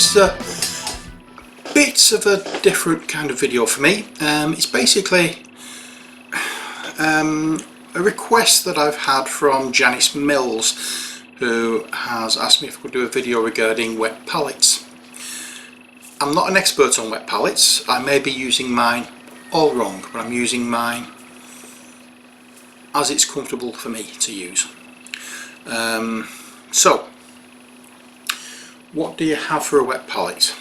this is a bit of a different kind of video for me. It's basically a request that I've had from Janice Mills, who has asked me if I could do a video regarding wet palettes. I'm not an expert on wet palettes. I may be using mine all wrong, but I'm using mine as it's comfortable for me to use. So, what do you have for a wet palette?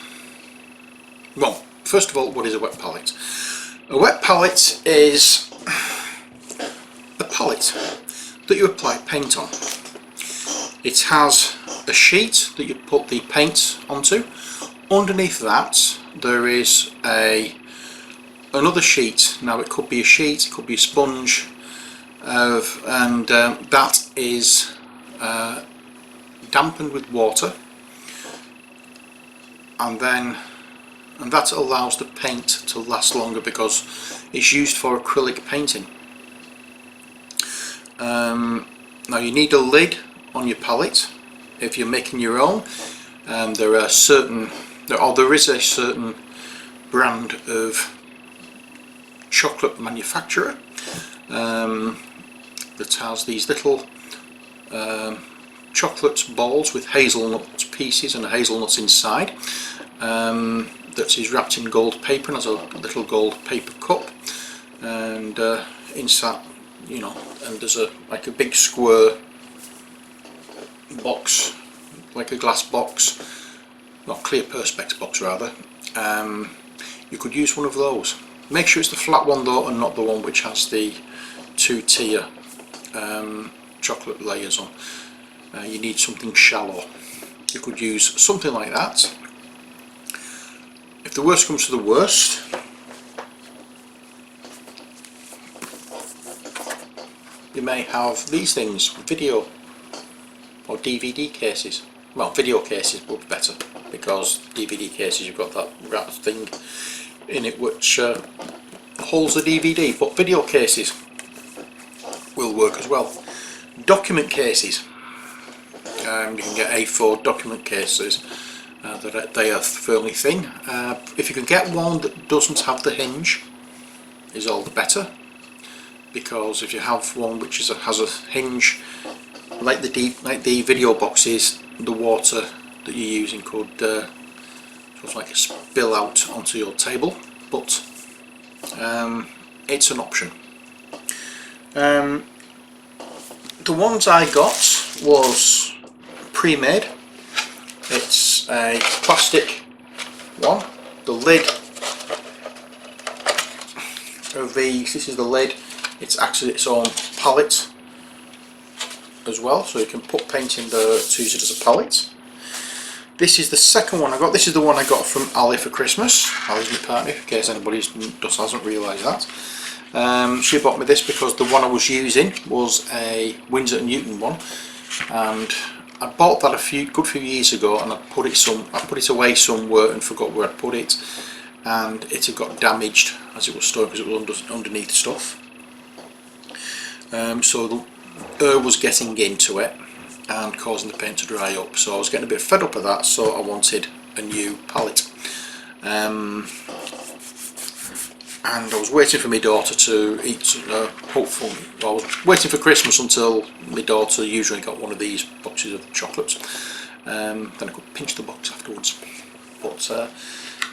Well, first of all, what is a wet palette? A wet palette is a palette that you apply paint on. It has a sheet that you put the paint onto. Underneath that there is another sheet. Now it could be a sheet, it could be a sponge, and that is dampened with water, and that allows the paint to last longer because it's used for acrylic painting. Now you need a lid on your palette if you're making your own. There is a certain brand of chocolate manufacturer that has these little chocolate balls with hazelnut pieces and hazelnuts inside, that is wrapped in gold paper and has a little gold paper cup, and inside, you know, and there's like a big square box, like a glass box, not clear perspex box rather. You could use one of those. Make sure it's the flat one though, and not the one which has the two-tier chocolate layers on. You need something shallow. You could use something like that. If the worst comes to the worst, you may have these things, video or DVD cases. Well, video cases would be better, because DVD cases, you've got that wrap thing in it which holds the DVD, but video cases will work as well. Document cases, you can get A4 document cases, they are fairly thin. If you can get one that doesn't have the hinge, is all the better, because if you have one which has a hinge, like the video boxes, the water that you're using could sort of like spill out onto your table, but it's an option. The ones I got was pre-made. It's a plastic one. The lid of these, this is the lid. It's actually its own palette as well, so you can put paint in there to use it as a palette. This is the second one I got. This is the one I got from Ali for Christmas. Ali's my partner, in case anybody just hasn't realised that. She bought me this because the one I was using was a Winsor & Newton one, and I bought that a good few years ago, and I put it away somewhere and forgot where I put it, and it had got damaged as it was stored because it was underneath stuff. So the air was getting into it and causing the paint to dry up, so I was getting a bit fed up of that, so I wanted a new palette. And I was waiting for my daughter to eat, hopefully, well, I was waiting for Christmas until my daughter usually got one of these boxes of chocolates. Then I could pinch the box afterwards. But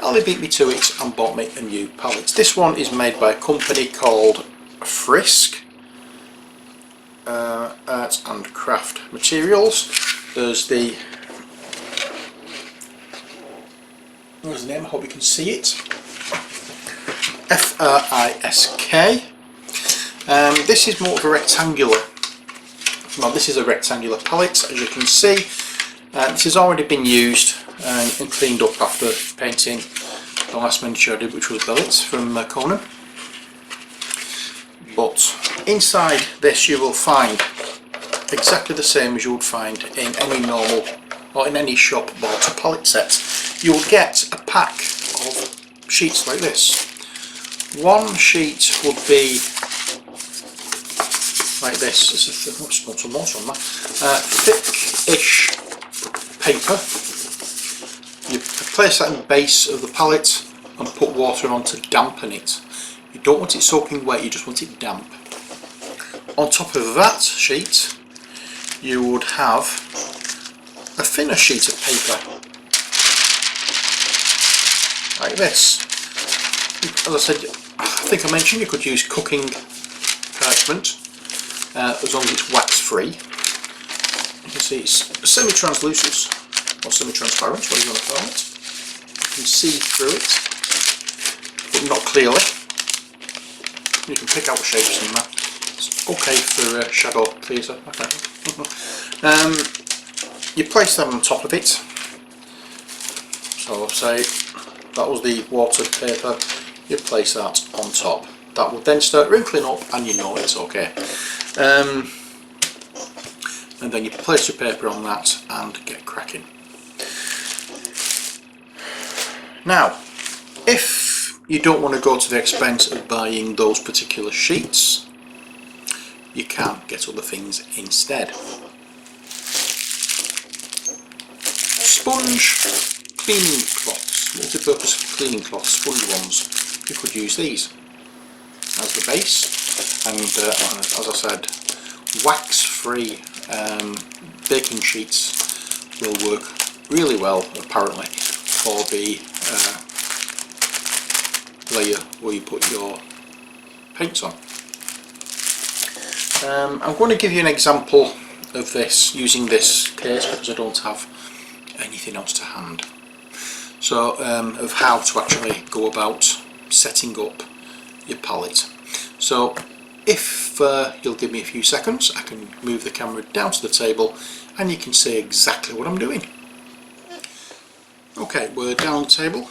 Ali beat me to it and bought me a new palette. This one is made by a company called Frisk Art and Craft Materials. There's the name, I hope you can see it. F-R-I-S-K. This is more of a rectangular, well, this is a rectangular palette, as you can see. This has already been used and cleaned up after painting the last miniature I did, which was Bellet from Conan. But inside this you will find exactly the same as you would find in any normal, or in any shop bought palette set. You will get a pack of sheets like this. One sheet would be like this. Let's put some more on that. Thick-ish paper. You place that in the base of the palette and put water on to dampen it. You don't want it soaking wet, you just want it damp. On top of that sheet you would have a thinner sheet of paper like this. As I said, I think I mentioned you could use cooking parchment as long as it's wax free. You can see it's semi-translucent or semi-transparent, whatever you want to call it. You can see through it, but not clearly. You can pick out shapes in that. It's okay for shadow theatre, I think. You place them on top of it. So say that was the water paper, you place that on top. That will then start wrinkling up and you know it's okay. And then you place your paper on that and get cracking. Now, if you don't want to go to the expense of buying those particular sheets, you can get other things instead. Sponge cleaning cloths, multi-purpose cleaning cloths, sponge ones. You could use these as the base, and as I said, wax-free baking sheets will work really well apparently for the layer where you put your paints on. I'm going to give you an example of this using this case because I don't have anything else to hand. So of how to actually go about setting up your palette. So if you'll give me a few seconds, I can move the camera down to the table and you can see exactly what I'm doing. Okay, we're down the table.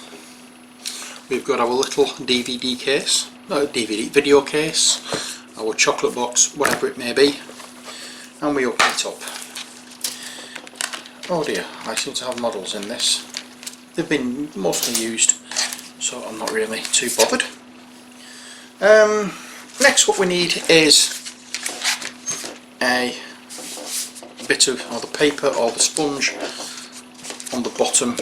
We've got our little DVD case, video case, our chocolate box, whatever it may be, and we open it up. Oh dear, I seem to have models in this. They've been mostly used, so I'm not really too bothered. Next what we need is a bit of either paper or the sponge on the bottom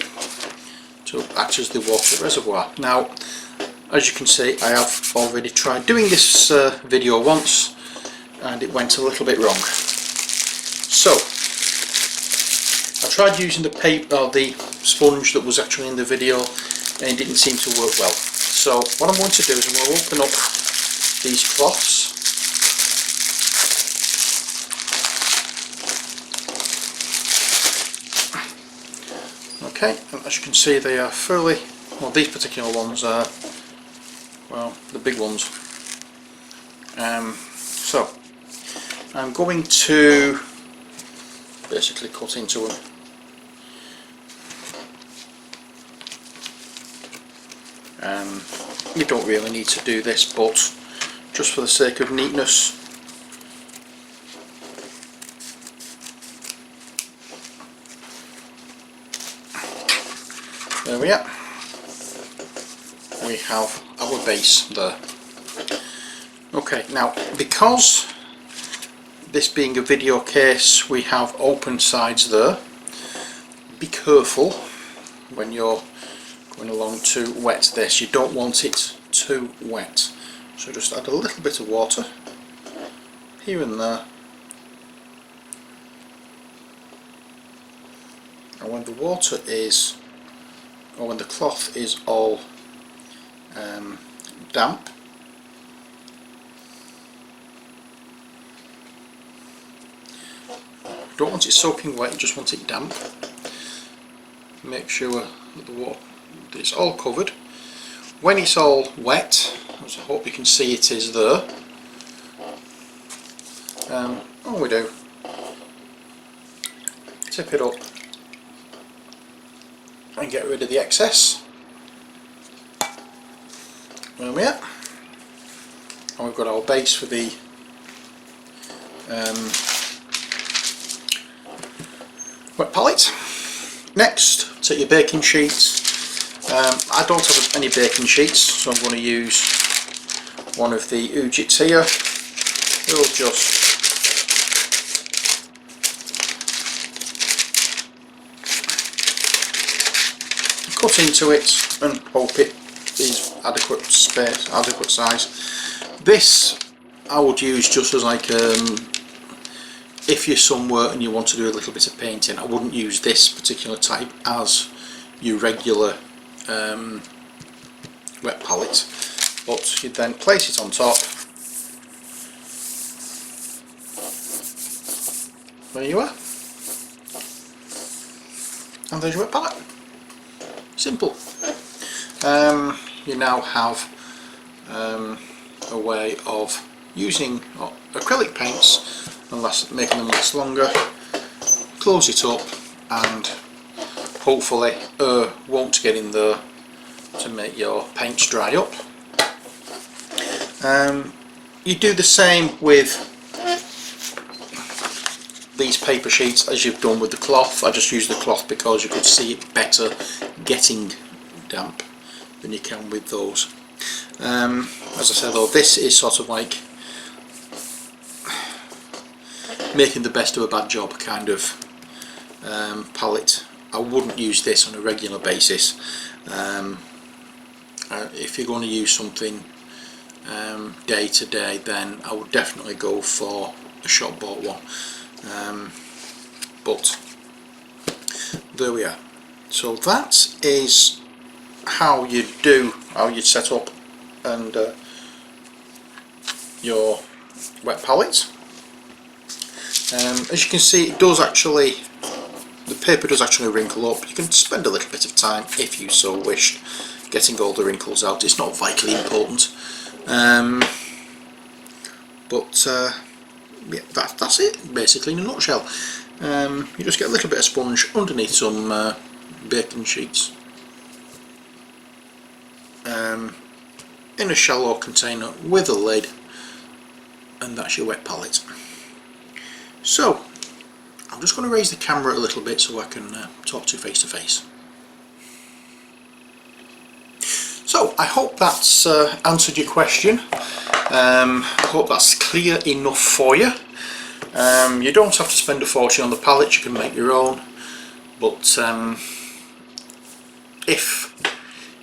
to act as the water reservoir. Now, as you can see, I have already tried doing this video once and it went a little bit wrong. So I tried using the paper or the sponge that was actually in the video and it didn't seem to work well. So what I'm going to do is I'm going to open up these cloths. Okay, and as you can see they are fairly, well, these particular ones are, well, the big ones. So I'm going to basically cut into them. You don't really need to do this, but just for the sake of neatness, there we are. We have our base there. Okay, now because this being a video case, we have open sides there. Be careful when you're going along to wet this. You don't want it too wet. So just add a little bit of water here and there. And when the water is, or when the cloth is all damp, don't want it soaking wet, you just want it damp. Make sure that the water is all covered. When it's all wet, as I hope you can see it is there, all we do, tip it up and get rid of the excess. There we are. And we've got our base for the wet palette. Next, take your baking sheets. I don't have any baking sheets, so I'm going to use one of the Ujits here. We'll just cut into it and hope it is adequate space, adequate size. This I would use just as like if you're somewhere and you want to do a little bit of painting. I wouldn't use this particular type as your regular wet palette, but you then place it on top. There you are, and there's your wet palette. Simple. You now have a way of using acrylic paints and making them last longer. Close it up and hopefully air won't get in there to make your paints dry up. You do the same with these paper sheets as you've done with the cloth. I just use the cloth because you could see it better getting damp than you can with those. As I said though, this is sort of like making the best of a bad job kind of palette. I wouldn't use this on a regular basis. If you're going to use something day to day, then I would definitely go for a shop bought one. But there we are. So that is how you set up and your wet palette. As you can see, it does actually, the paper does actually wrinkle up. You can spend a little bit of time, if you so wished, getting all the wrinkles out. It's not vitally important, but yeah, that's it basically in a nutshell. You just get a little bit of sponge underneath some baking sheets in a shallow container with a lid, and that's your wet palette. So I'm just going to raise the camera a little bit so I can talk to you face to face. So I hope that's answered your question. I hope that's clear enough for you. You don't have to spend a fortune on the palette, you can make your own, but if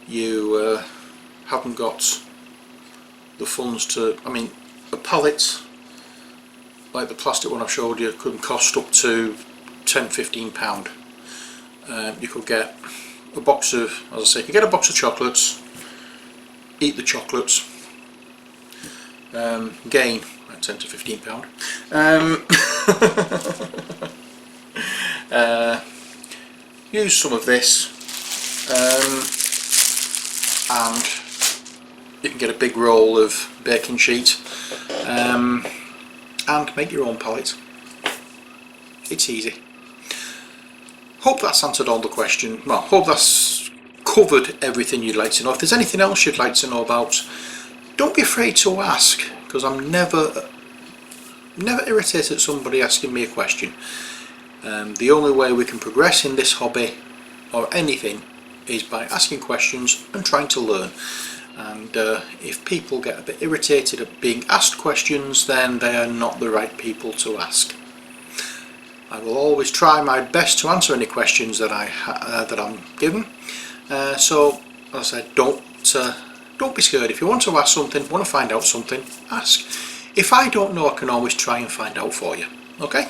you haven't got the funds to, I mean, a palette like the plastic one I showed you could cost up to £10–15. You could get a box of, as I say, you get a box of chocolates, eat the chocolates, gain like £10–15. Use some of this, and you can get a big roll of baking sheet and make your own palette. It's easy. Hope that's answered all the questions. Well, hope that's covered everything you'd like to know. If there's anything else you'd like to know about, don't be afraid to ask, because I'm never irritated at somebody asking me a question. The only way we can progress in this hobby or anything is by asking questions and trying to learn. And if people get a bit irritated at being asked questions, then they are not the right people to ask. I will always try my best to answer any questions that I'm given. So, as I said, don't be scared. If you want to ask something, want to find out something, ask. If I don't know, I can always try and find out for you. Okay?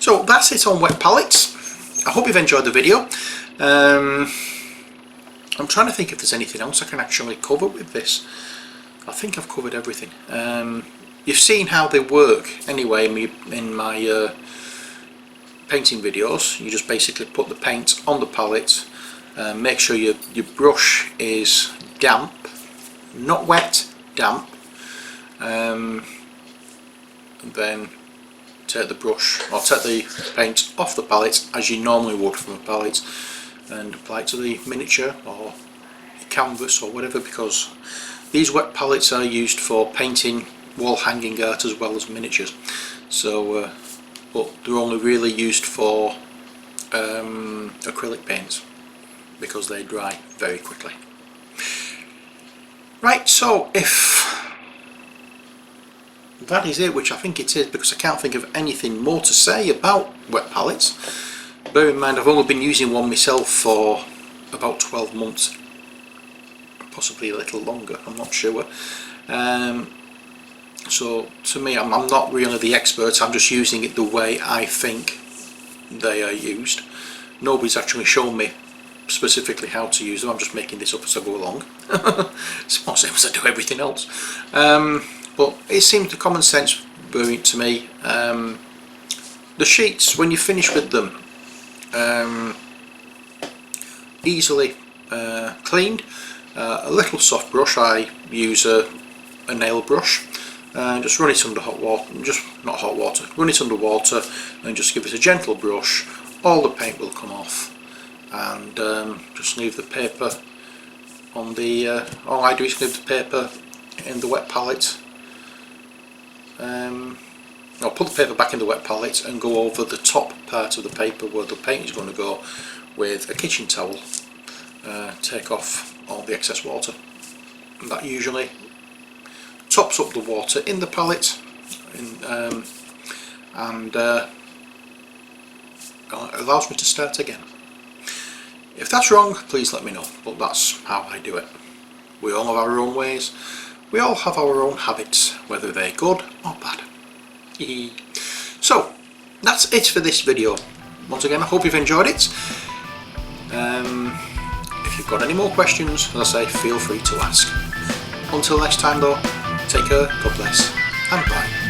So that's it on wet palettes. I hope you've enjoyed the video. I'm trying to think if there's anything else I can actually cover with this. I think I've covered everything. You've seen how they work anyway in my painting videos. You just basically put the paint on the palette, make sure your brush is damp, not wet, damp, and then take the brush or take the paint off the palette as you normally would from a palette, and apply it to the miniature or canvas or whatever, because these wet palettes are used for painting wall hanging art as well as miniatures. So but they're only really used for acrylic paints because they dry very quickly. Right, so if that is it, which I think it is, because I can't think of anything more to say about wet palettes. Bear in mind I've only been using one myself for about 12 months, possibly a little longer, I'm not sure. So to me, I'm not really the expert, I'm just using it the way I think they are used. Nobody's actually shown me specifically how to use them, I'm just making this up as I go along. It's the same as I do everything else. But it seems the common sense brilliant to me. The sheets, when you finish with them, easily cleaned. A little soft brush, I use a nail brush, just run it under hot water, not hot water, run it under water and just give it a gentle brush. All the paint will come off, and just leave the paper on the, all I do is leave the paper in the wet palette. I'll put the paper back in the wet palette and go over the top part of the paper where the paint is going to go with a kitchen towel. Take off all the excess water, and that usually tops up the water in the palette, and allows me to start again. If that's wrong, please let me know, but that's how I do it. We all have our own ways, we all have our own habits, whether they're good or bad. So that's it for this video. Once again, I hope you've enjoyed it. If you've got any more questions, as I say, feel free to ask. Until next time though, take care, God bless, and bye.